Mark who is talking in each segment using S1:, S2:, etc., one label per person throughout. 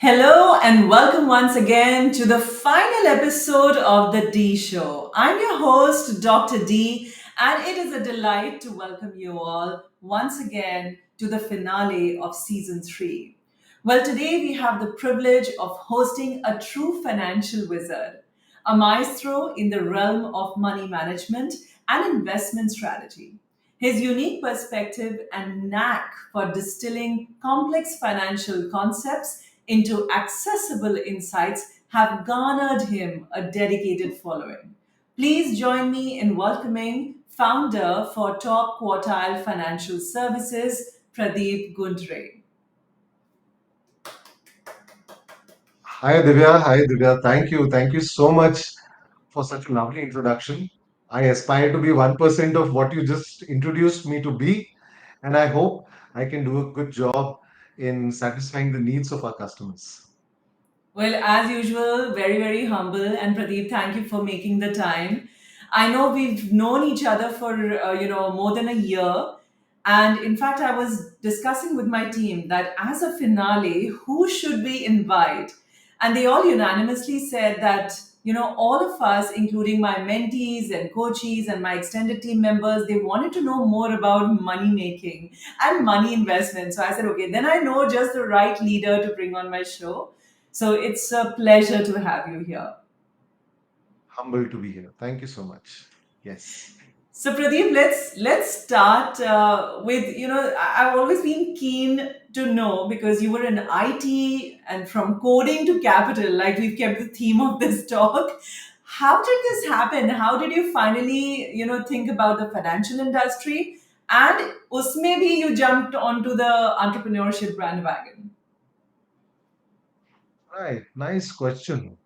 S1: Hello and welcome once again to the final episode of the Dee Show. I'm your host, Dr. Dee, and it is a delight to welcome you all once again to the finale of season 3. Well, today we have the privilege of hosting a true financial wizard, a maestro in the realm of money management and investment strategy. His unique perspective and knack for distilling complex financial concepts into accessible insights have garnered him a dedicated following. Please join me in welcoming founder for Top Quartile Financial Services, Pradeep Gundre.
S2: Hi Divya, hi Divya. Thank you. Thank you so much for such a lovely introduction. I aspire to be 1% of what you just introduced me to be, and I hope I can do a good job in satisfying the needs of our customers.
S1: Well, as usual, very, very humble. And Pradeep, thank you for making the time. I know we've known each other for, more than a year. And in fact, I was discussing with my team that as a finale, who should we invite? And they all unanimously said that, all of us, including my mentees and coaches and my extended team members, they wanted to know more about money making and money investment. So I said, okay, then I know just the right leader to bring on my show. So it's a pleasure to have you here.
S2: Humbled to be here. Thank you so much. Yes.
S1: So Pradeep, let's start with I've always been keen to know because you were in IT and from coding to capital, like we've kept the theme of this talk. How did this happen? How did you finally think about the financial industry? And usme bhi you jumped onto the entrepreneurship bandwagon.
S2: Right. Nice question.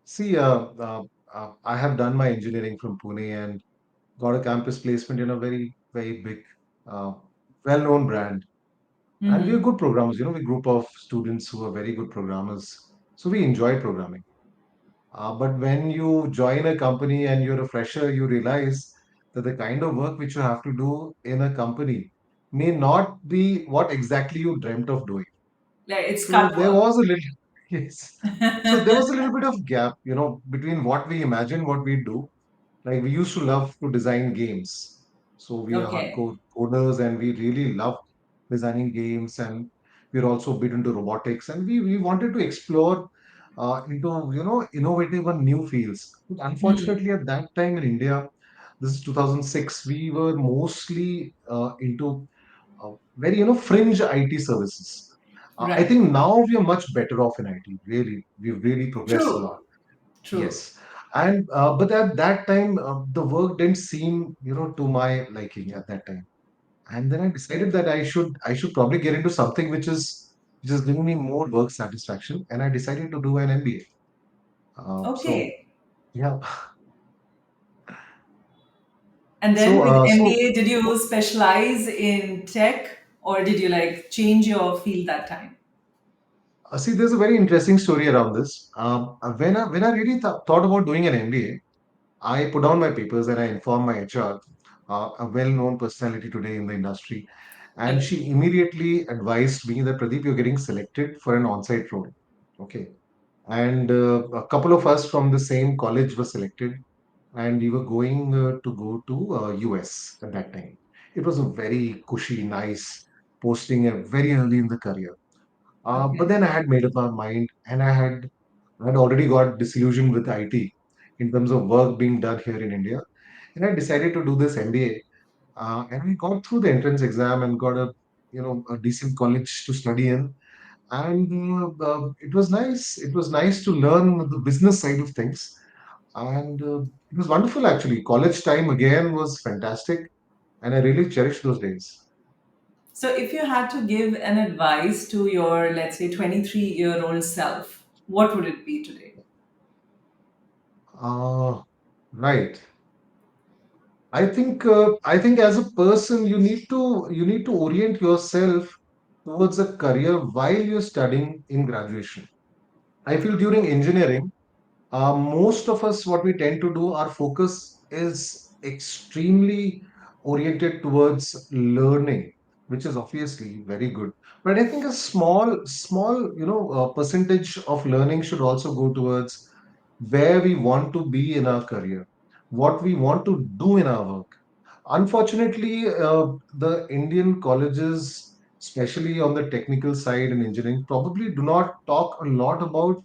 S2: See, I have done my engineering from Pune and got a campus placement in a very, very big, uh, well-known brand. And we are
S1: Mm-hmm.
S2: good programmers. We're a group of students who are very good programmers. So we enjoy programming. But when you join a company and you're a fresher, you realize that the kind of work which you have to do in a company may not be what exactly you dreamt of doing.
S1: Like it's
S2: So
S1: cut
S2: there
S1: work.
S2: was a little, yes. So there was a little bit of gap, between what we imagine, what we do. Like we used to love to design games. So we are
S1: Okay.
S2: hardcore coders and we really love designing games, and we're also bit into robotics, and we wanted to explore into innovative and new fields. But
S1: Hmm.
S2: unfortunately, at that time in India, this is 2006, we were mostly into very fringe IT services. I
S1: Right.
S2: think now we are much better off in IT. Really, we've really progressed a
S1: True.
S2: lot.
S1: True.
S2: Yes, and but at that time, the work didn't seem, to my liking at that time. And then I decided that I should probably get into something which is giving me more work satisfaction, and I decided to do an MBA. So
S1: Okay.
S2: yeah,
S1: And then
S2: so
S1: with
S2: so
S1: MBA, did you specialize in tech or did you like change your field that time?
S2: see, there's a very interesting story around this. When I really thought about doing an MBA, I put down my papers and I informed my HR, a well-known personality today in the industry, and
S1: Okay.
S2: she immediately advised me that Pradeep, you're getting selected for an on-site role. Okay, and a couple of us from the same college were selected, and we were going to go to US at that time. It was a very cushy, nice posting, very early in the career. But
S1: Okay.
S2: then I had made up my mind, and I had already got disillusioned with IT in terms of work being done here in India, and I decided to do this MBA. And we got through the entrance exam and got a decent college to study in, and it was nice. It was nice to learn the business side of things, and it was wonderful actually. College time again was fantastic, and I really cherish those days.
S1: So if you had to give an advice to your, let's say, 23-year-old self, what would it be today?
S2: Right. I think as a person you need to orient yourself towards a career while you're studying in graduation. I feel during engineering, most of us what we tend to do, our focus is extremely oriented towards learning, which is obviously very good. But I think a small, percentage of learning should also go towards where we want to be in our career, what we want to do in our work. Unfortunately, the Indian colleges, especially on the technical side and engineering, probably do not talk a lot about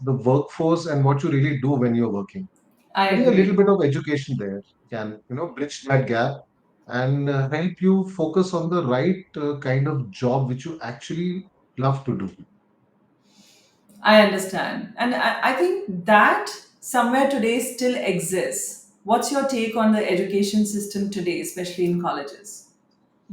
S2: the workforce and what you really do when you're working.
S1: I
S2: I think a little
S1: agree.
S2: bit of education there can, bridge that gap and help you focus on the right kind of job which you actually love to do.
S1: I understand. And I think that somewhere today still exists. What's your take on the education system today, especially in colleges?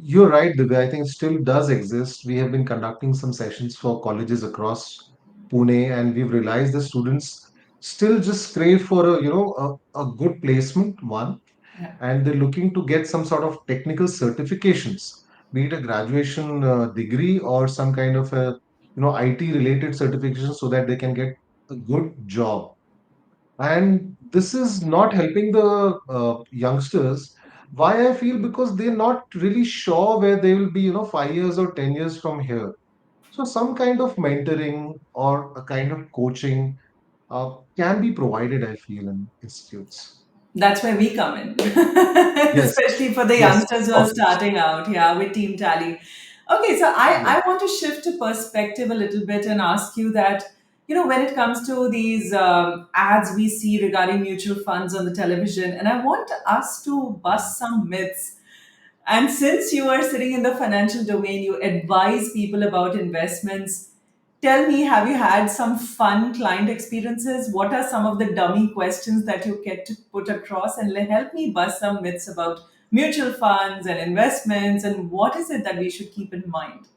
S2: You're right, Divya. I think it still does exist. We have been conducting some sessions for colleges across Pune, and we've realized the students still just crave for a good placement, one,
S1: Yeah.
S2: and they're looking to get some sort of technical certifications, be it a graduation degree or some kind of a IT related certification, so that they can get a good job. And this is not helping the youngsters. Why I feel? Because they're not really sure where they will be 5 years or 10 years from here. So some kind of mentoring or a kind of coaching can be provided, I feel, in institutes.
S1: That's where we come in,
S2: Yes,
S1: especially for the
S2: yes,
S1: youngsters who are
S2: obviously.
S1: starting out. Yeah, with Team Tally. Okay, so
S2: Yes.
S1: I want to shift to perspective a little bit and ask you that, when it comes to these ads we see regarding mutual funds on the television, and I want us to bust some myths. And since you are sitting in the financial domain, you advise people about investments. Tell me, have you had some fun client experiences? What are some of the dummy questions that you get to put across? And help me bust some myths about mutual funds and investments, and what is it that we should keep in mind?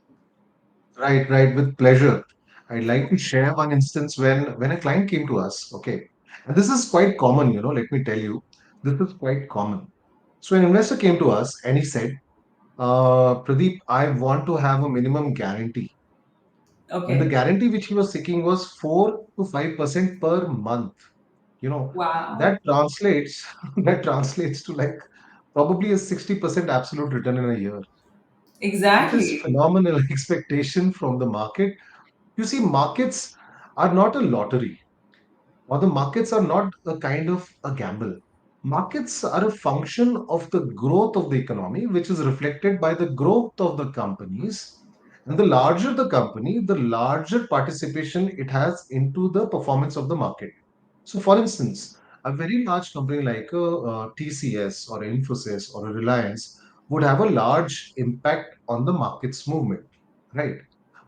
S2: Right, right, with pleasure. I'd like to share one instance when a client came to us. Okay, and this is quite common. Let me tell you, this is quite common. So an investor came to us and he said, Pradeep, I want to have a minimum guarantee. And the
S1: Okay.
S2: guarantee which he was seeking was 4 to 5% per month. You know,
S1: Wow.
S2: that translates that translates to like probably a 60% absolute return in a year, which is
S1: Exactly.
S2: phenomenal expectation from the market. You see, markets are not a lottery, or the markets are not a kind of a gamble. Markets are a function of the growth of the economy, which is reflected by the growth of the companies. And the larger the company, the larger participation it has into the performance of the market. So, for instance, a very large company like a TCS or Infosys or a Reliance would have a large impact on the market's movement, right?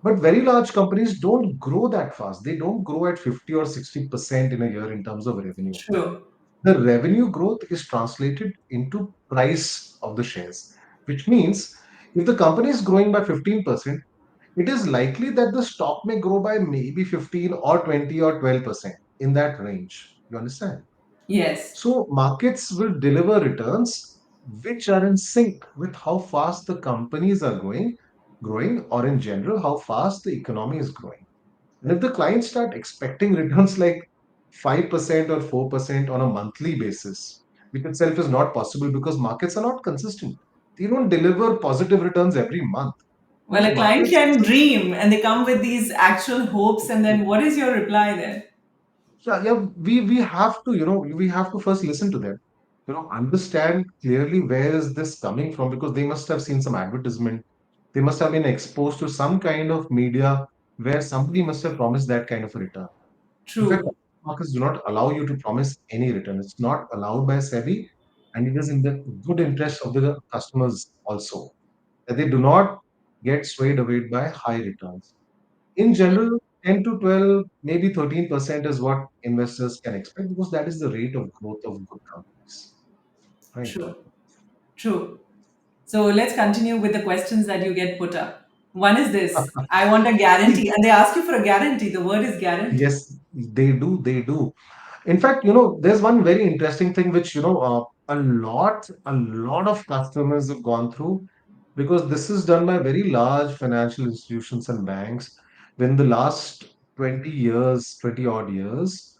S2: But very large companies don't grow that fast. They don't grow at 50 or 60% in a year in terms of revenue.
S1: True.
S2: The revenue growth is translated into price of the shares, which means if the company is growing by 15%, it is likely that the stock may grow by maybe 15 or 20 or 12% in that range. You understand?
S1: Yes.
S2: So markets will deliver returns which are in sync with how fast the companies are growing, or in general, how fast the economy is growing. And if the clients start expecting returns like 5% or 4% on a monthly basis, which itself is not possible because markets are not consistent. They don't deliver positive returns every month.
S1: Well, a client
S2: Markets,
S1: can dream and they come with these actual hopes, and then what is your reply there?
S2: yeah, yeah, we have to, we have to first listen to them. Understand clearly where is this coming from, because they must have seen some advertisement. They must have been exposed to some kind of media where somebody must have promised that kind of a return. In fact,
S1: True.
S2: markets do not allow you to promise any return. It's not allowed by SEBI, and it is in the good interest of the customers also that they do not get swayed away by high returns. In general, 10 to 12, maybe 13% is what investors can expect, because that is the rate of growth of good companies. Right.
S1: True. True. So let's continue with the questions that you get put up. One is this: I want a
S2: See,
S1: guarantee. And they ask you for a guarantee. The word is guarantee.
S2: yes, they do. They do. In fact, there's one very interesting thing which, a lot of customers have gone through, because this is done by very large financial institutions and banks. When the last 20 years, 20 odd years,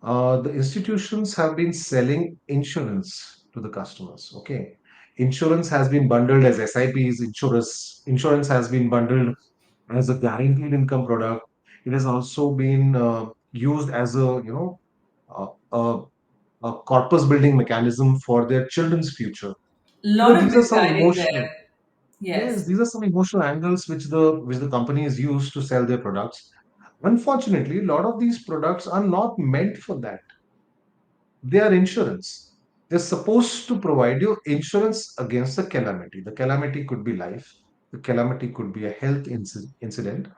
S2: the institutions have been selling insurance to the customers. Okay. Insurance has been bundled as SIPs. Insurance has been bundled as a guaranteed income product. It has also been used as a a, a, a corpus building mechanism for their children's future.
S1: Lot of
S2: These are some
S1: misguiding
S2: emotional.
S1: there.
S2: Yes,
S1: Yes.
S2: these are some emotional angles which the companies use to sell their products. Unfortunately, a lot of these products are not meant for that. They are insurance. They're supposed to provide you insurance against the calamity. The calamity could be life. The calamity could be a health incident.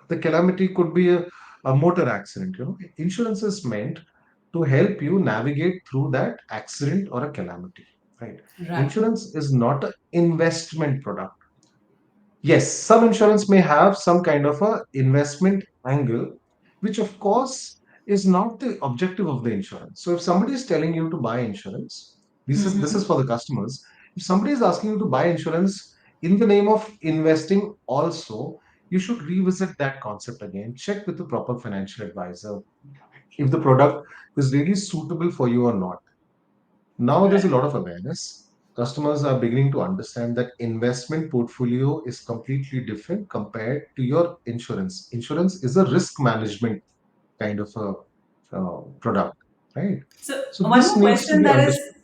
S2: The calamity could be a motor accident. Insurance is meant to help you navigate through that accident or a calamity. Right.
S1: Right.
S2: Insurance is not an investment product. Yes, some insurance may have some kind of a investment angle, which of course is not the objective of the insurance. So if somebody is telling you to buy insurance, this is for the customers. If somebody is asking you to buy insurance in the name of investing also, you should revisit that concept again. Check with the proper financial advisor if the product is really suitable for you or not. Now there's a
S1: Right.
S2: lot of awareness. Customers are beginning to understand that investment portfolio is completely different compared to your insurance. Insurance is a risk management kind of a product, right?
S1: So
S2: So
S1: one
S2: this
S1: more
S2: needs to
S1: question
S2: be
S1: that is
S2: understood.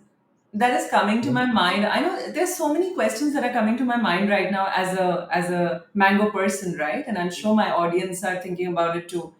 S1: that is coming to
S2: Yeah.
S1: my mind. I know there's so many questions that are coming to my mind right now as a mango person, right? And I'm sure my audience are thinking about it too.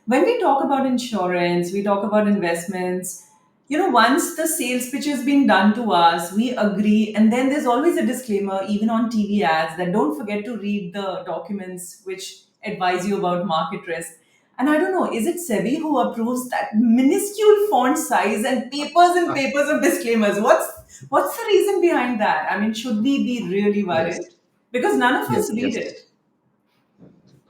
S1: When we talk about insurance, we talk about investments, once the sales pitch is being done to us, we agree. And then there's always a disclaimer, even on TV ads, that don't forget to read the documents which advise you about market risk. And I don't know, is it SEBI who approves that minuscule font size and papers of disclaimers? What's the reason behind that? I mean, should we be really
S2: Yes,
S1: worried? Because none of us
S2: yes,
S1: read
S2: yes.
S1: it.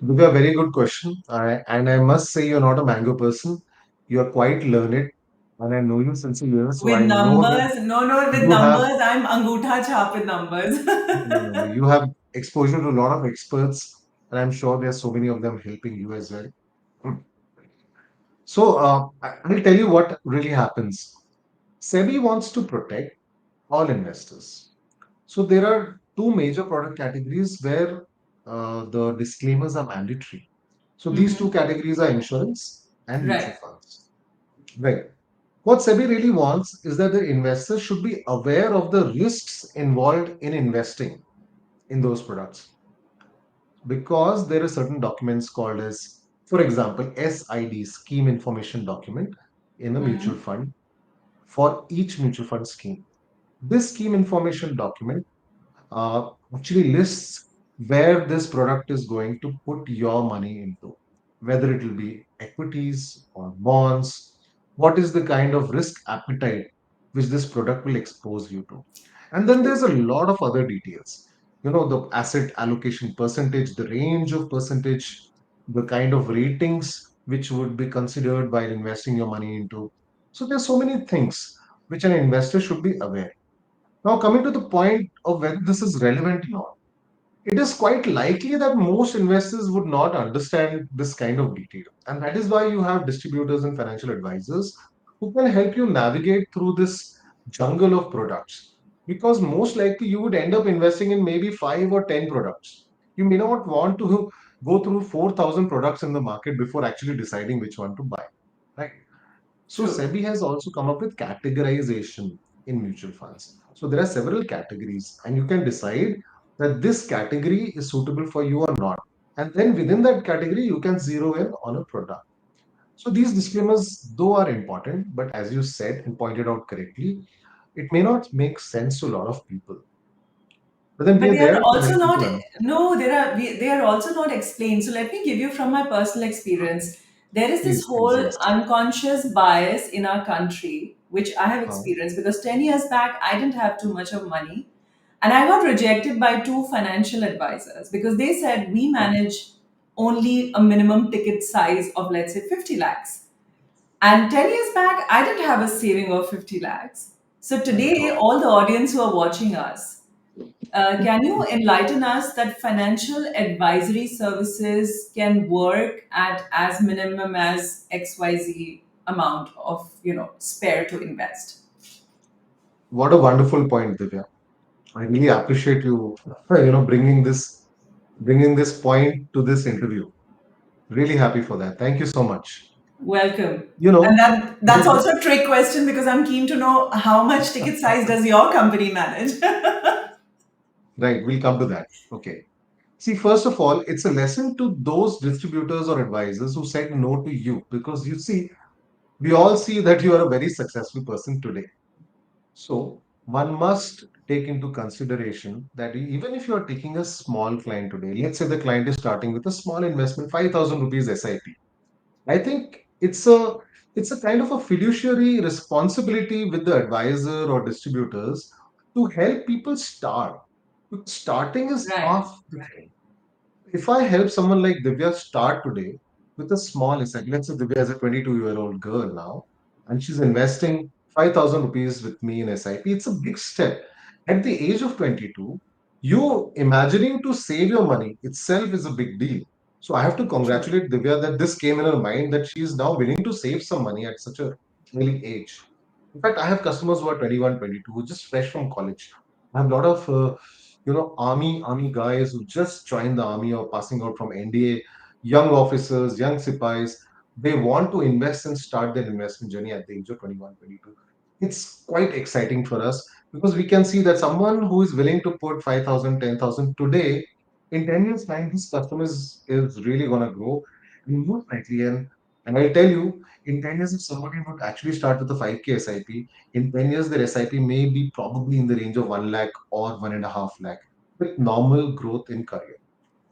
S2: Those are very good question. And I must say you're not a mango person. You're quite learned, and I know you since a year, so
S1: With
S2: I know that
S1: numbers, no, no, with
S2: you have
S1: numbers, I'm angutha chap with numbers.
S2: you have exposure to a lot of experts, and I'm sure there's so many of them helping you as well. Mm. So I'll tell you what really happens. SEBI wants to protect all investors. So there are two major product categories where the disclaimers are mandatory. So these two categories are insurance and mutual
S1: Right.
S2: funds. Right. What SEBI really wants is that the investors should be aware of the risks involved in investing in those products, because there are certain documents called as, for example, SID, scheme information document, in a mutual fund for each mutual fund scheme. This scheme information document actually lists where this product is going to put your money into, whether it will be equities or bonds, what is the kind of risk appetite which this product will expose you to. And then there's a lot of other details. The asset allocation percentage, the range of percentage, the kind of ratings which would be considered while investing your money into. So there's so many things which an investor should be aware. Now, coming to the point of whether this is relevant or not, it is quite likely that most investors would not understand this kind of detail. And that is why you have distributors and financial advisors who can help you navigate through this jungle of products. Because most likely you would end up investing in maybe 5 or 10 products. You may not want to go through 4,000 products in the market before actually deciding which one to buy. Right. So
S1: True.
S2: SEBI has also come up with categorization in mutual funds. So there are several categories, and you can decide that this category is suitable for you or not. And then within that category, you can zero in on a product. So these disclaimers, though, are important, but as you said and pointed out correctly, it may not make sense to a lot of people. But then we
S1: But
S2: are
S1: they are
S2: there to
S1: also
S2: help
S1: not,
S2: people understand.
S1: no, they are also not explained. So let me give you from my personal experience. There is this
S2: Please, please,
S1: whole
S2: yes.
S1: unconscious bias in our country, which I have
S2: Uh,
S1: experienced because 10 years back, I didn't have too much of money. And I got rejected by two financial advisors because they said we manage only a minimum ticket size of, let's say, 50 lakhs. And 10 years back, I didn't have a saving of 50 lakhs. So
S2: my
S1: today,
S2: God.
S1: all the audience who are watching us, can you enlighten us that financial advisory services can work at as minimum as XYZ amount of, spare to invest?
S2: What a wonderful point, Divya. I really appreciate you, bringing this point to this interview. Really happy for that. Thank you so much.
S1: Welcome.
S2: You
S1: And
S2: know,
S1: that's also a trick question because I'm keen to know how much ticket size does your company manage?
S2: right, we'll come to that. Okay. See, first of all, it's a lesson to those distributors or advisors who said no to you because you see, we all see that you are a very successful person today. So, one must take into consideration that even if you are taking a small client today, let's say the client is starting with a small investment, 5,000 rupees SIP. I think it's a kind of a fiduciary responsibility with the advisor or distributors to help people start. Because starting is
S1: Right.
S2: half the thing. If I help someone like Divya start today with a small asset, let's say Divya is a 22-year-old girl now, and she's investing 5,000 rupees with me in SIP, it's a big step. At the age of 22, you imagining to save your money itself is a big deal. So I have to
S1: True.
S2: congratulate Divya that this came in her mind that she is now willing to save some money at such a early age. In fact, I have customers who are 21, 22, who are just fresh from college. I have a lot of army guys who just joined the army or passing out from NDA, young officers, young sipais. They want to invest and start their investment journey at the age of 21, 22. It's quite exciting for us because we can see that someone who is willing to put 5,000, 10,000 today, in 10 years' time, his customers is really going to grow and more likely. And I'll tell you, in 10 years, if somebody would actually start with a 5K SIP, in 10 years, their SIP may be probably in the range of 1 lakh or 1.5 lakh with normal growth in career.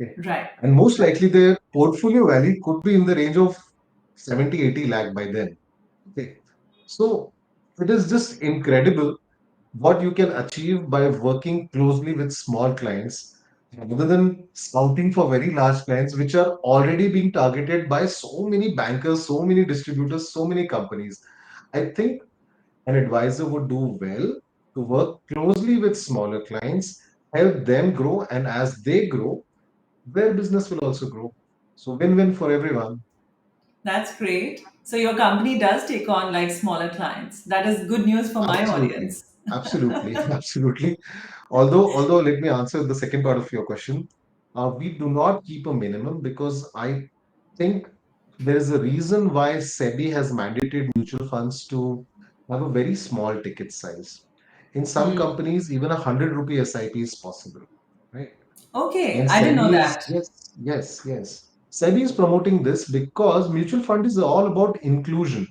S2: Okay.
S1: Right.
S2: And most likely their portfolio value could be in the range of 70, 80 lakh by then. Okay. So it is just incredible what you can achieve by working closely with small clients rather than scouting for very large clients, which are already being targeted by so many bankers, so many distributors, so many companies. I think an advisor would do well to work closely with smaller clients, help them grow, and as they grow, their business will also grow. So win win for everyone.
S1: That's great. So your company does take on like smaller clients. That is good news for my
S2: Absolutely.
S1: audience.
S2: Absolutely. Absolutely. Although, let me answer the second part of your question. We do not keep a minimum because I think there is a reason why SEBI has mandated mutual funds to have a very small ticket size. In some
S1: Hmm.
S2: companies, even a 100 rupee SIP is possible, right?
S1: Okay,
S2: And
S1: I didn't know
S2: SEBI is,
S1: that.
S2: yes, yes, yes. SEBI is promoting this because mutual fund is all about inclusion.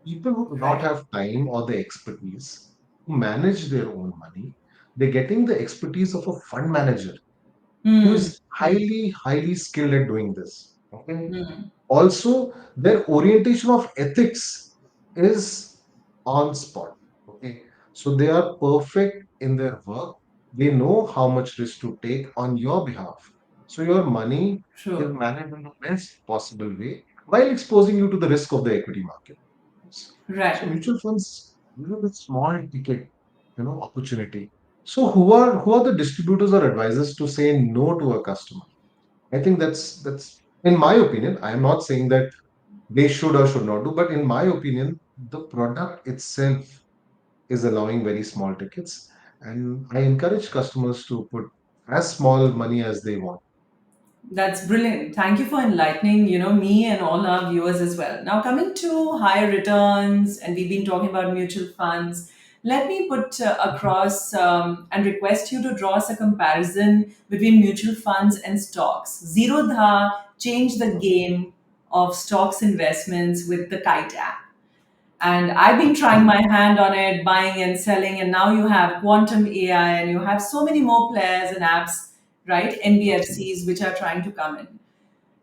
S2: People who do not
S1: Right.
S2: have time or the expertise to manage their own money, they're getting the expertise of a fund manager who
S1: Hmm.
S2: is highly, highly skilled at doing this. Okay.
S1: Hmm.
S2: Also, their orientation of ethics is on spot. Okay. So they are perfect in their work. They know how much risk to take on your behalf. So your money is
S1: True.
S2: managed in the best possible way while exposing you to the risk of the equity market. So
S1: Right.
S2: mutual funds, the small ticket, opportunity. So who are the distributors or advisors to say no to a customer? I think that's in my opinion. I am not saying that they should or should not do, but in my opinion, the product itself is allowing very small tickets, and I encourage customers to put as small money as they want.
S1: That's brilliant. Thank you for enlightening, me and all our viewers as well. Now, coming to higher returns, and we've been talking about mutual funds. Let me put across and request you to draw us a comparison between mutual funds and stocks. Zero Dha changed the game of stocks investments with the Kite app. And I've been trying my hand on it, buying and selling, and now you have quantum AI and you have so many more players and apps, right? NBFCs which are trying to come in.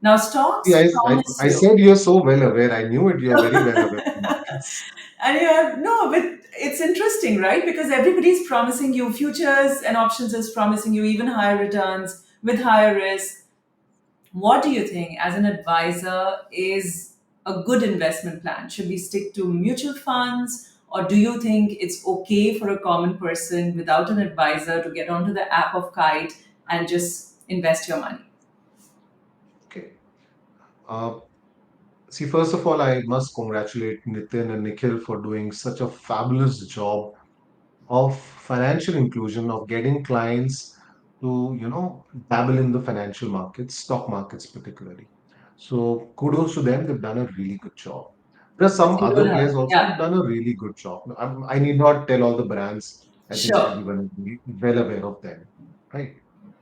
S1: Now,
S2: See,
S1: stocks promise
S2: I
S1: you.
S2: said you're so well aware. I knew it. You're very well aware of the markets.
S1: And you have no, but it's interesting, right? Because everybody's promising you futures and options is promising you even higher returns with higher risk. What do you think, as an advisor, is a good investment plan? Should we stick to mutual funds, or do you think it's okay for a common person without an advisor to get onto the app of Kite and just invest your money?
S2: Okay. Uh, See, first of all, I must congratulate Nitin and Nikhil for doing such a fabulous job of financial inclusion, of getting clients to, dabble in the financial markets, stock markets particularly. So kudos to them. They've done a really good job. There are
S1: Yes,
S2: some
S1: you do
S2: other
S1: have.
S2: players also
S1: Yeah,
S2: who've done a really good job. I need not tell all the brands. I think
S1: sure.
S2: everyone is well aware of them, right?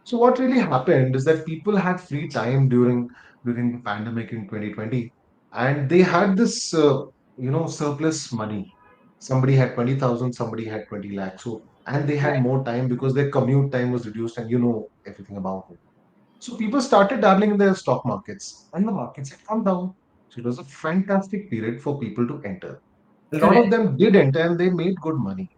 S2: So what really happened is that people had free time during the pandemic in 2020, and they had this surplus money. Somebody had 20,000, somebody had 20 lakhs. So, and they had
S1: Right.
S2: more time because their commute time was reduced, and you know everything about it. So people started dabbling in the stock markets, and the markets had come down. So it was a fantastic period for people to enter. A lot of
S1: Correct.
S2: them did enter and they made good money,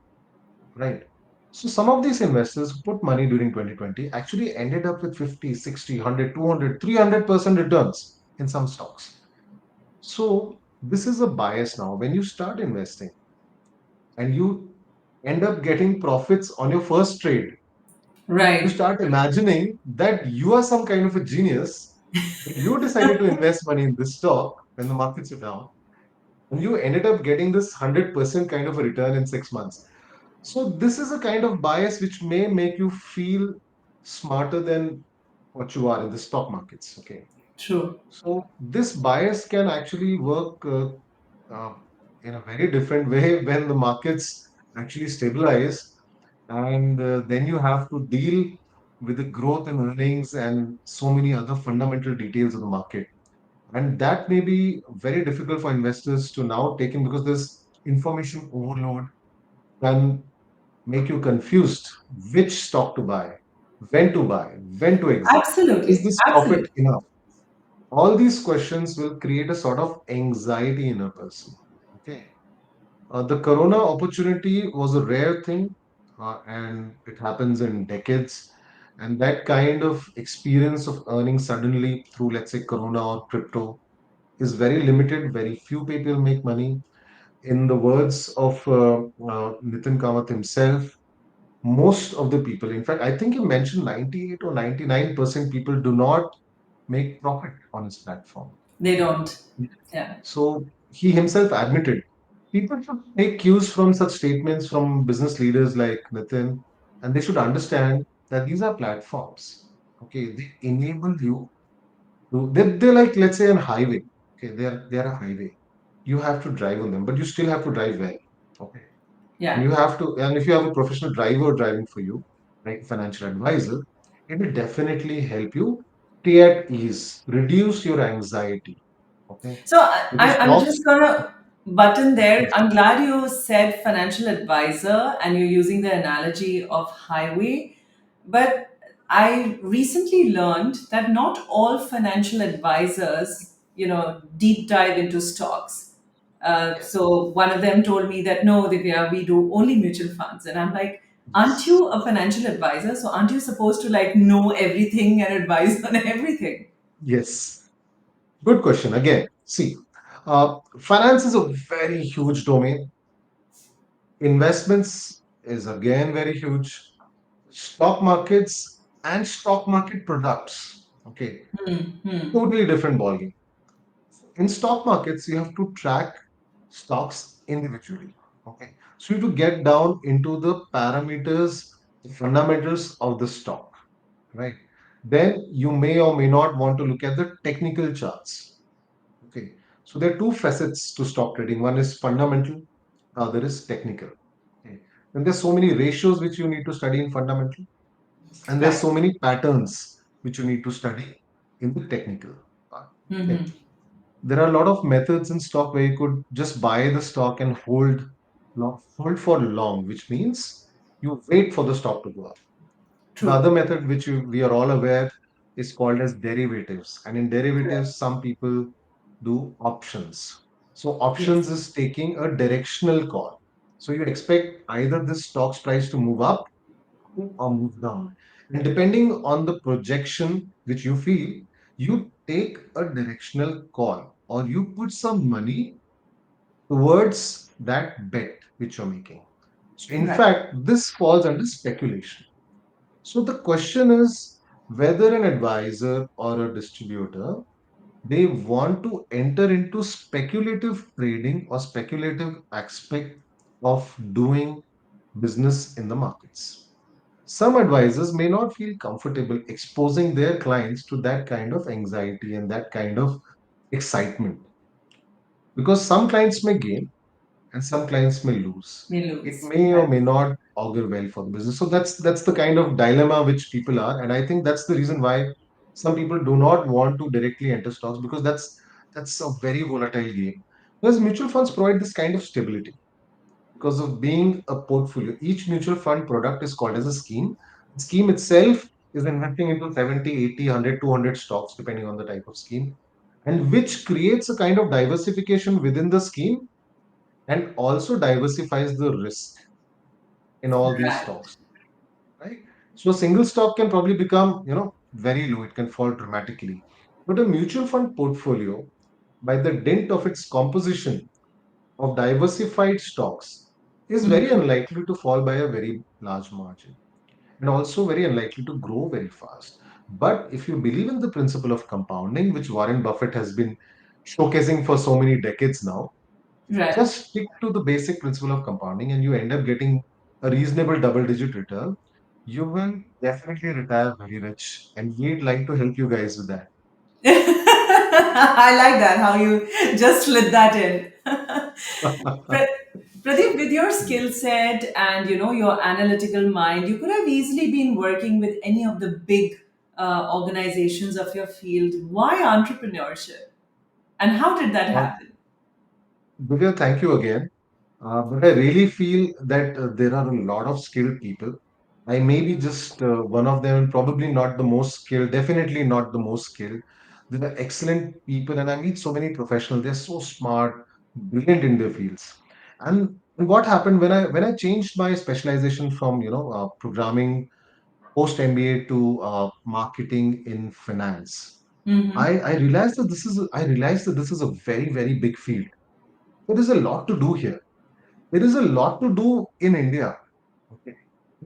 S2: right? So some of these investors who put money during 2020 actually ended up with 50, 60, 100, 200, 300% returns in some stocks. So this is a bias now. When you start investing and you end up getting profits on your first trade, you
S1: Right.
S2: start imagining that you are some kind of a genius. You decided to invest money in this stock when the markets are down, and you ended up getting this 100% kind of a return in 6 months. So, this is a kind of bias which may make you feel smarter than what you are in the stock markets. Okay.
S1: True.
S2: So, this bias can actually work uh, in a very different way when the markets actually stabilize, and then you have to deal with the growth in earnings and so many other fundamental details of the market, and that may be very difficult for investors to now take in because this information overload can make you confused which stock to buy, when to exit, is
S1: Absolutely.
S2: this profit
S1: Absolutely.
S2: enough. All these questions will create a sort of anxiety in a person. Okay. The corona opportunity was a rare thing, and it happens in decades. And that kind of experience of earning suddenly through, let's say, corona or crypto is very limited. Very few people make money. In the words of Nitin Kamath himself, most of the people, in fact, I think he mentioned 98 or 99% people do not make profit on his platform.
S1: They don't. Yeah.
S2: So he himself admitted people should take cues from such statements from business leaders like Nitin, and they should understand that these are platforms. Okay, they enable you to. They're like, let's say, a highway. Okay, they're a highway. You have to drive on them, but you still have to drive well. Okay, and
S1: Yeah.
S2: you have to. And if you have a professional driver driving for you, like a financial advisor, it will definitely help you stay at ease, reduce your anxiety. Okay,
S1: So
S2: because
S1: I'm
S2: stocks.
S1: just gonna button there.
S2: Yes.
S1: I'm glad you said financial advisor and you're using the analogy of highway. But I recently learned that not all financial advisors, deep dive into stocks.
S2: Yes.
S1: So one of them told me that no, Divya, we do only mutual funds, and I'm like, aren't
S2: Yes.
S1: you a financial advisor? So aren't you supposed to like know everything and advise on everything?
S2: Yes. Good question. Again, see, finance is a very huge domain. Investments is again very huge. Stock markets and stock market products. Okay, totally different ballgame. In stock markets, you have to track stocks individually. Okay, so you have to get down into the parameters, the fundamentals of the stock, right? Then you may or may not want to look at the technical charts. Okay, so there are two facets to stock trading. One is fundamental, the other is technical. Okay, and there's so many ratios which you need to study in fundamental, and there's
S1: Right.
S2: so many patterns which you need to study in the technical part. Okay, there are a lot of methods in stock where you could just buy the stock and hold for long, which means you wait for the stock to go up. The
S1: True.
S2: other method, which we are all aware, is called as derivatives. And in derivatives, some people do options. So
S1: Yes.
S2: options is taking a directional call. So you expect either this stock's price to move up or move down. And depending on the projection which you feel, you take a directional call or you put some money towards that bet which you're making. So in
S1: Right.
S2: fact, this falls under speculation. So the question is whether an advisor or a distributor, they want to enter into speculative trading or speculative aspect of doing business in the markets. Some advisors may not feel comfortable exposing their clients to that kind of anxiety and that kind of excitement because some clients may gain and some clients may lose.
S1: May
S2: It
S1: lose.
S2: may or
S1: Right.
S2: may not augur well for the business. So that's the kind of dilemma which people are, and I think that's the reason why some people do not want to directly enter stocks because that's a very volatile game. Whereas mutual funds provide this kind of stability because of being a portfolio. Each mutual fund product is called as a scheme. The scheme itself is investing into 70, 80, 100, 200 stocks, depending on the type of scheme, and which creates a kind of diversification within the scheme and also diversifies the risk in all these
S1: Right.
S2: stocks, right? So a single stock can probably become, very low. It can fall dramatically. But a mutual fund portfolio, by the dint of its composition of diversified stocks, is very
S1: Mhm.
S2: unlikely to fall by a very large margin and also very unlikely to grow very fast. But if you believe in the principle of compounding, which Warren Buffett has been showcasing for so many decades now,
S1: Right.
S2: just stick to the basic principle of compounding and you end up getting a reasonable double digit return, you will definitely retire very rich. And we'd like to help you guys with that.
S1: I like that, how you just slid that in. Pra- Pradeep, with your skill set and your analytical mind, you could have easily been working with any of the big organizations of your field. Why entrepreneurship? And how did that
S2: Uh,
S1: happen?
S2: Divya, thank you again. But I really feel that there are a lot of skilled people. I may be just one of them, probably not the most skilled, definitely not the most skilled. There are excellent people, and I meet so many professionals. They're so smart, brilliant in their fields. And what happened when I changed my specialization from programming post MBA to marketing in finance?
S1: Mm-hmm.
S2: I realized that this is a very very big field. There is a lot to do here. There is a lot to do in India. Okay.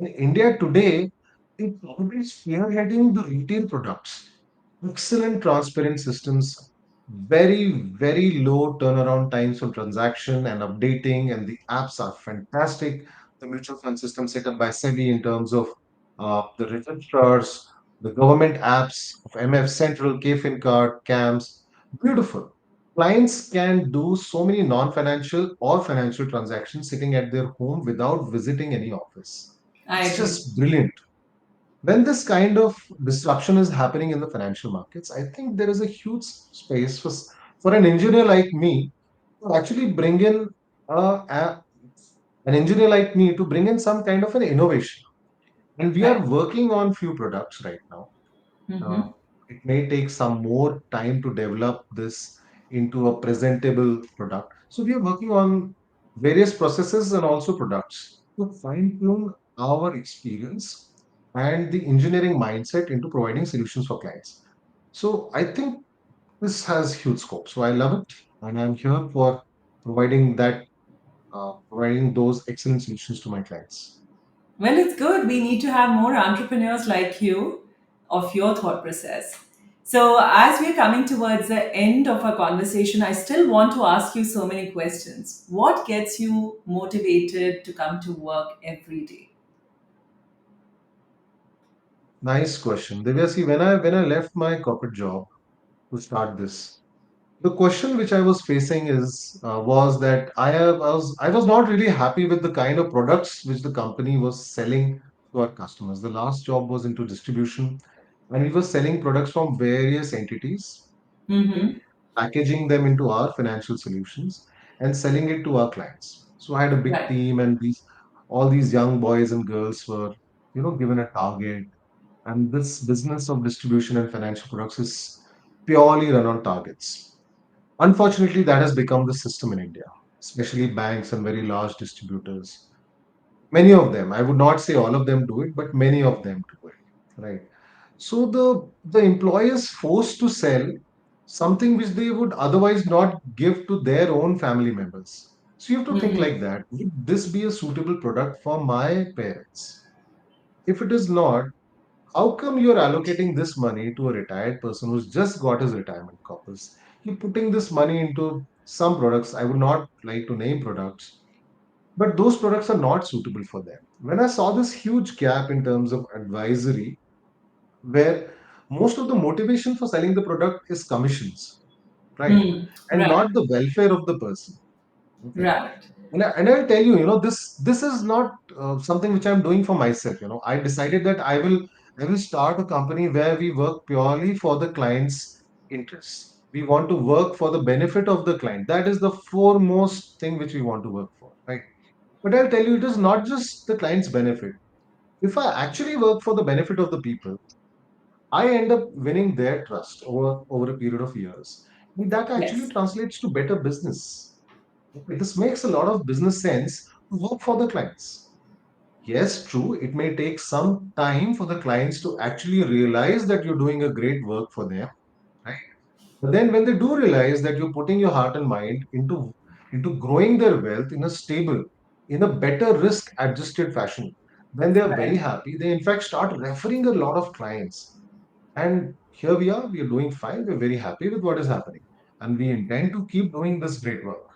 S2: In India today, it probably is spearheading the retail products. Excellent transparent systems, very, very low turnaround times for transaction and updating, and the apps are fantastic. The mutual fund system set up by SEBI in terms of the registrars, the government apps of MF Central, KFin card, CAMS, beautiful. Clients can do so many non-financial or financial transactions sitting at their home without visiting any office.
S1: I
S2: It's
S1: agree.
S2: just brilliant. When this kind of disruption is happening in the financial markets, I think there is a huge space for an engineer like me to actually bring in an engineer like me to bring in some kind of an innovation. And we
S1: Right.
S2: are working on few products right now. uh,
S1: Mm-hmm.
S2: it may take some more time to develop this into a presentable product. So we are working on various processes and also products to fine tune our experience and the engineering mindset into providing solutions for clients. So I think this has huge scope. So I love it, and I'm here for providing those excellent solutions to my clients.
S1: Well, it's good. We need to have more entrepreneurs like you of your thought process. So, as we're coming towards the end of our conversation, I still want to ask you so many questions. What gets you motivated to come to work every day?
S2: Nice question. Divya, see, when I left my corporate job to start this, the question which I was facing was that I was not really happy with the kind of products which the company was selling to our customers. The last job was into distribution, and we were selling products from various entities, okay,
S1: Mm-hmm.
S2: packaging them into our financial solutions and selling it to our clients. So I had a big
S1: Right.
S2: team, and these all these young boys and girls were, given a target. And this business of distribution and financial products is purely run on targets. Unfortunately, that has become the system in India, especially banks and very large distributors. Many of them, I would not say all of them do it, but many of them do it, right? So the employer is forced to sell something which they would otherwise not give to their own family members. So you have to think
S1: Mm-hmm.
S2: like that. Would this be a suitable product for my parents? If it is not, how come you're allocating this money to a retired person who's just got his retirement corpus? You're putting this money into some products. I would not like to name products, but those products are not suitable for them. When I saw this huge gap in terms of advisory, where most of the motivation for selling the product is commissions, right?
S1: Hmm.
S2: And
S1: Right.
S2: not the welfare of the person. Okay.
S1: Right.
S2: And I'll tell you, this is not something which I'm doing for myself. I decided that I will start a company where we work purely for the client's interests. We want to work for the benefit of the client. That is the foremost thing which we want to work for, right? But I'll tell you, it is not just the client's benefit. If I actually work for the benefit of the people, I end up winning their trust over a period of years. And that actually
S1: Yes.
S2: translates to better business. Okay, this makes a lot of business sense to work for the clients. Yes, true, it may take some time for the clients to actually realize that you're doing a great work for them, right? But then when they do realize that you're putting your heart and mind into growing their wealth in a stable, in a better risk adjusted fashion, then they are very
S1: Right.
S2: happy. They in fact start referring a lot of clients. And here we are doing fine. We're very happy with what is happening. And we intend to keep doing this great work.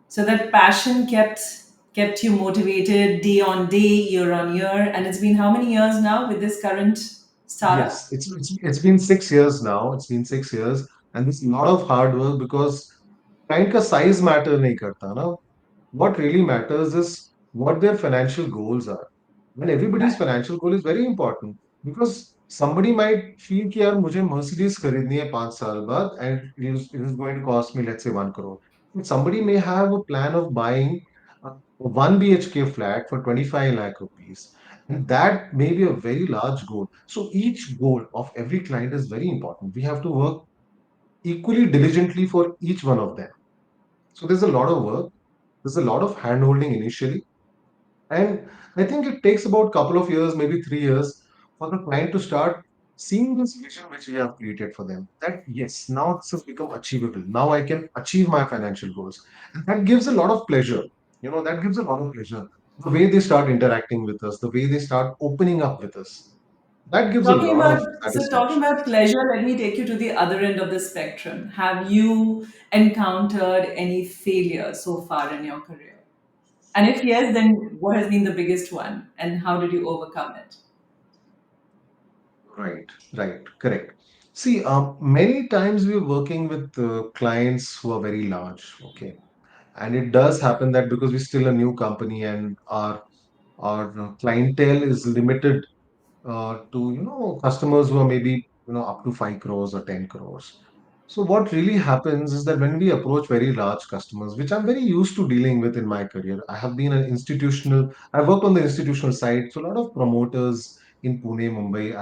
S1: So that passion kept you motivated day on day, year on year, and it's been how many years now with this current
S2: Yes,
S1: startup?
S2: it's been 6 years now. It's been 6 years, and there's a lot of hard work because client का size matter नहीं करता ना. What really matters is what their financial goals are. And everybody's
S1: Right.
S2: financial goal is very important because somebody might feel कि यार मुझे Mercedes खरीदनी है 5 साल बाद and it is going to cost me, let's say, 1 crore. But somebody may have a plan of buying a 1 BHK flat for 25 lakh rupees. And that may be a very large goal. So each goal of every client is very important. We have to work equally diligently for each one of them. So there's a lot of work. There's a lot of hand holding initially, and I think it takes about couple of years, maybe 3 years, for the client to start seeing this vision which we have created for them. That yes, now this has become achievable. Now I can achieve my financial goals. And that gives a lot of pleasure. That gives a lot of pleasure. The way they start interacting with us, the way they start opening up with us. That gives a
S1: Talking
S2: lot of
S1: about so talking
S2: satisfaction.
S1: about pleasure, let me take you to the other end of the spectrum. Have you encountered any failure so far in your career? And if yes, then what has been the biggest one and how did you overcome it?
S2: Right, right, correct. See, many times we're working with clients who are very large. Okay, and it does happen that because we're still a new company and our clientele is limited to customers who are maybe up to 5 crores or 10 crores. So what really happens is that when we approach very large customers, which I'm very used to dealing with in my career, I've worked on the institutional side, so a lot of promoters in Pune, Mumbai,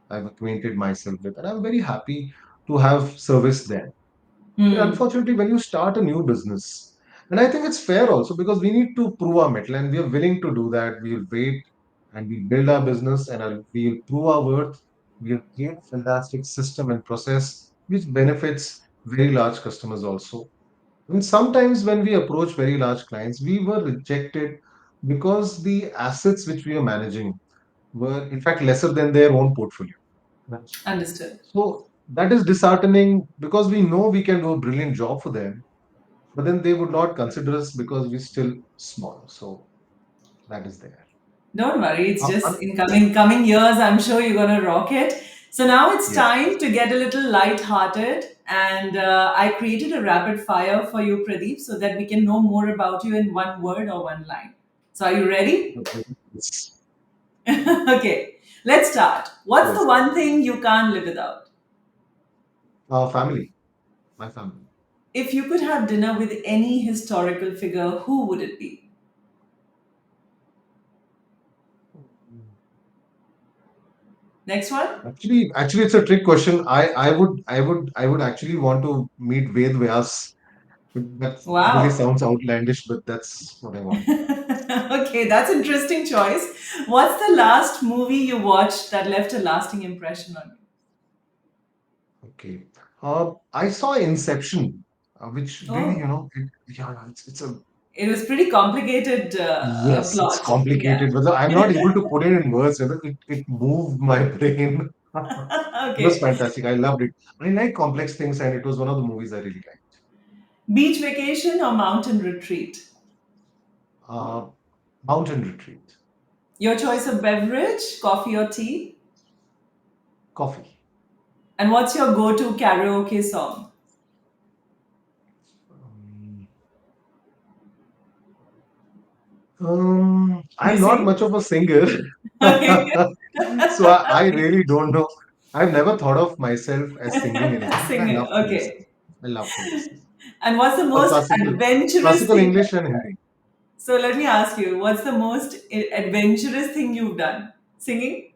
S2: I've acquainted myself with, and I'm very happy to have serviced them. But
S1: Hmm.
S2: unfortunately, when you start a new business, and I think it's fair also because we need to prove our mettle and we are willing to do that. We'll wait and we build our business and we'll prove our worth. We'll create a fantastic system and process which benefits very large customers also. And sometimes when we approach very large clients, we were rejected because the assets which we are managing were in fact lesser than their own portfolio. Right.
S1: Understood.
S2: So that is disheartening because we know we can do a brilliant job for them, but then they would not consider us because we're still small. So that is there.
S1: Don't worry, it's
S2: Uh,
S1: just
S2: un-
S1: in coming years, I'm sure you're gonna rock it. So now it's
S2: yes.
S1: time to get a little light-hearted, and I created a rapid fire for you, Pradeep, so that we can know more about you in one word or one line. So are you ready?
S2: Yes.
S1: Okay, let's start. What's the
S2: Yes.
S1: one thing you can't live without?
S2: Family. My family.
S1: If you could have dinner with any historical figure, who would it be? Next one?
S2: Actually, it's a trick question. I would actually want to meet Ved Vyas. That really
S1: Wow.
S2: sounds outlandish, but that's what I want.
S1: Okay, that's interesting choice. What's the last movie you watched that left a lasting impression on you?
S2: Okay. I saw Inception, which really,
S1: Oh,
S2: yeah, it's a
S1: it was pretty complicated
S2: yes, it's
S1: plot. Yeah.
S2: complicated, but I'm not able to put it in words. It moved my brain. It was
S1: Okay.
S2: fantastic. I loved it. I like complex things, and it was one of the movies I really liked.
S1: Beach vacation or mountain retreat?
S2: Uh, Mountain retreat.
S1: Your choice of beverage, coffee or tea?
S2: Coffee.
S1: And what's your go to karaoke song?
S2: Um,
S1: You
S2: I'm not
S1: sing?
S2: much of a singer,
S1: Okay.
S2: so I really don't know. I've never thought of myself as singing anything, but I
S1: Sing.
S2: love to listen.
S1: Okay.
S2: I love to listen.
S1: And what's the
S2: Or
S1: most
S2: classical,
S1: adventurous
S2: classical
S1: thing?
S2: English and Hindi.
S1: So let me ask you, what's the most adventurous thing you've done? Singing?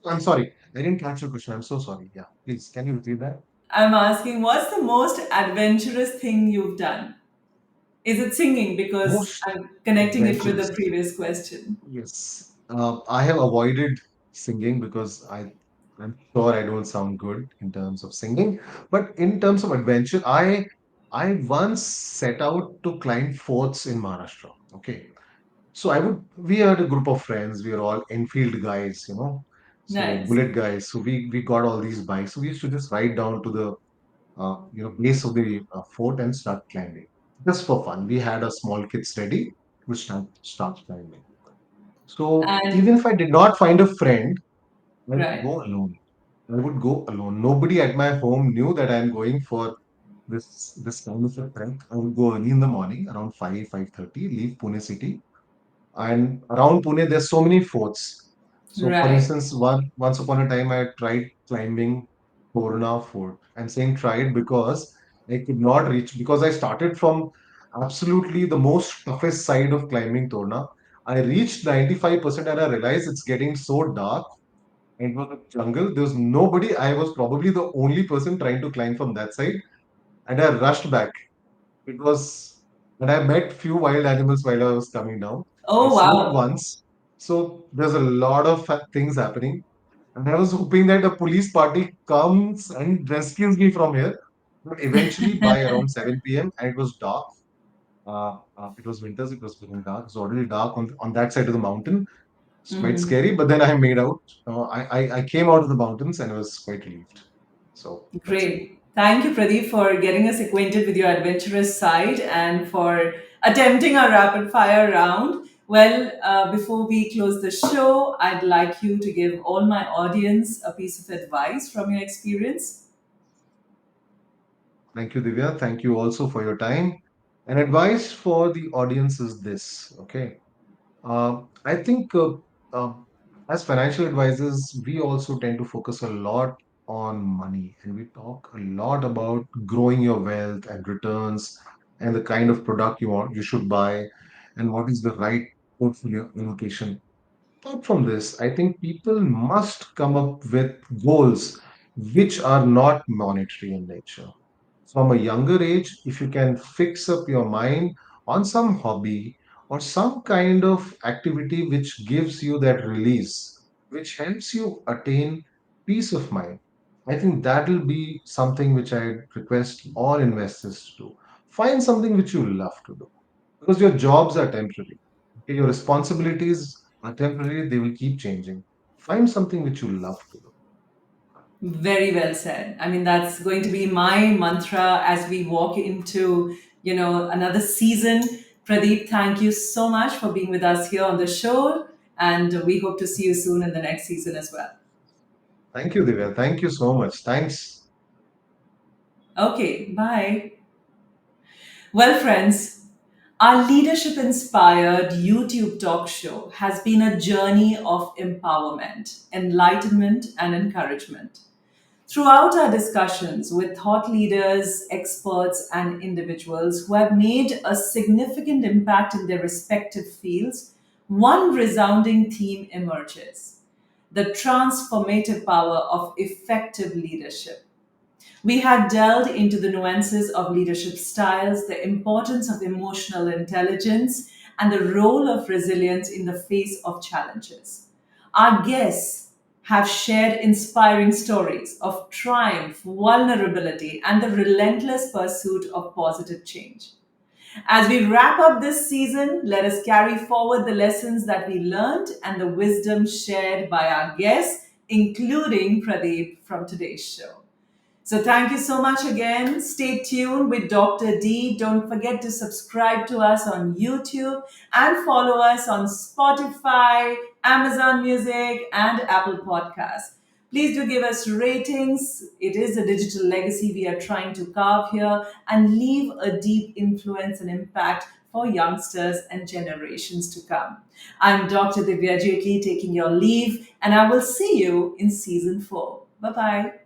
S2: I'm sorry, I didn't catch your question. I'm so sorry. Yeah, please, can you repeat that?
S1: I'm asking, what's the most adventurous thing you've done? Is it singing? Because
S2: Most
S1: I'm connecting it with the
S2: adventurous.
S1: previous question.
S2: Yes, I have avoided singing because I'm sure I don't sound good in terms of singing. But in terms of adventure, I once set out to climb forts in Maharashtra. Okay, so we had a group of friends. We were all Enfield guys, so
S1: Nice.
S2: bullet guys. So we got all these bikes. So we used to just ride down to the base of the fort and start climbing just for fun. We had a small kids ready to start climbing. So
S1: And
S2: even if I did not find a friend, I would
S1: right,
S2: go alone. I would go alone. Nobody at my home knew that I'm going for this kind of a trek. I would go early in the morning, around 5:30, leave Pune city. And around Pune, there's so many forts. So for
S1: right.
S2: instance, once upon a time I tried climbing Torna Fort. I'm saying tried because I could not reach because I started from absolutely the most toughest side of climbing Torna. I reached 95% and I realized it's getting so dark. It was a jungle. There was nobody. I was probably the only person trying to climb from that side. And I rushed back. It was, and I met few wild animals while I was coming down. I
S1: Oh,
S2: slipped
S1: wow.
S2: once. So there's a lot of things happening. And I was hoping that a police party comes and rescues me from here. But eventually, by around 7 p.m., and it was dark. It was winters, it was getting dark. It was already dark on that side of the mountain. It's quite
S1: Mhm.
S2: scary, but then I made out. I came out of the mountains and I was quite relieved. So that's it.
S1: Great. Thank you, Pradeep, for getting us acquainted with your adventurous side and for attempting our rapid fire round. Well, before we close the show, I'd like you to give all my audience a piece of advice from your experience.
S2: Thank you, Divya. Thank you also for your time. And advice for the audience is this, okay? I think uh, as financial advisors, we also tend to focus a lot on money and we talk a lot about growing your wealth and returns and the kind of product you should buy and what is the right portfolio allocation. Apart from this, I think people must come up with goals which are not monetary in nature. From a younger age, if you can fix up your mind on some hobby or some kind of activity which gives you that release, which helps you attain peace of mind, I think that will be something which I request all investors to do. Find something which you love to do because your jobs are temporary. Okay, your responsibilities are temporary, they will keep changing. Find something which you love to do.
S1: Very well said. I mean, that's going to be my mantra as we walk into, another season. Pradeep, thank you so much for being with us here on the show. And we hope to see you soon in the next season as well.
S2: Thank you, Divya. Thank you so much. Thanks.
S1: Okay, bye. Well, friends, our leadership inspired YouTube talk show has been a journey of empowerment, enlightenment, and encouragement. Throughout our discussions with thought leaders, experts, and individuals who have made a significant impact in their respective fields, one resounding theme emerges: the transformative power of effective leadership. We have delved into the nuances of leadership styles, the importance of emotional intelligence, and the role of resilience in the face of challenges. Our guests have shared inspiring stories of triumph, vulnerability, and the relentless pursuit of positive change. As we wrap up this season, let us carry forward the lessons that we learned and the wisdom shared by our guests, including Pradeep from today's show. So thank you so much again. Stay tuned with Dr. D. Don't forget to subscribe to us on YouTube and follow us on Spotify, Amazon Music, and Apple Podcasts. Please do give us ratings. It is a digital legacy we are trying to carve here and leave a deep influence and impact for youngsters and generations to come. I'm Dr. Divya Jetli taking your leave, and I will see you in season 4. Bye bye.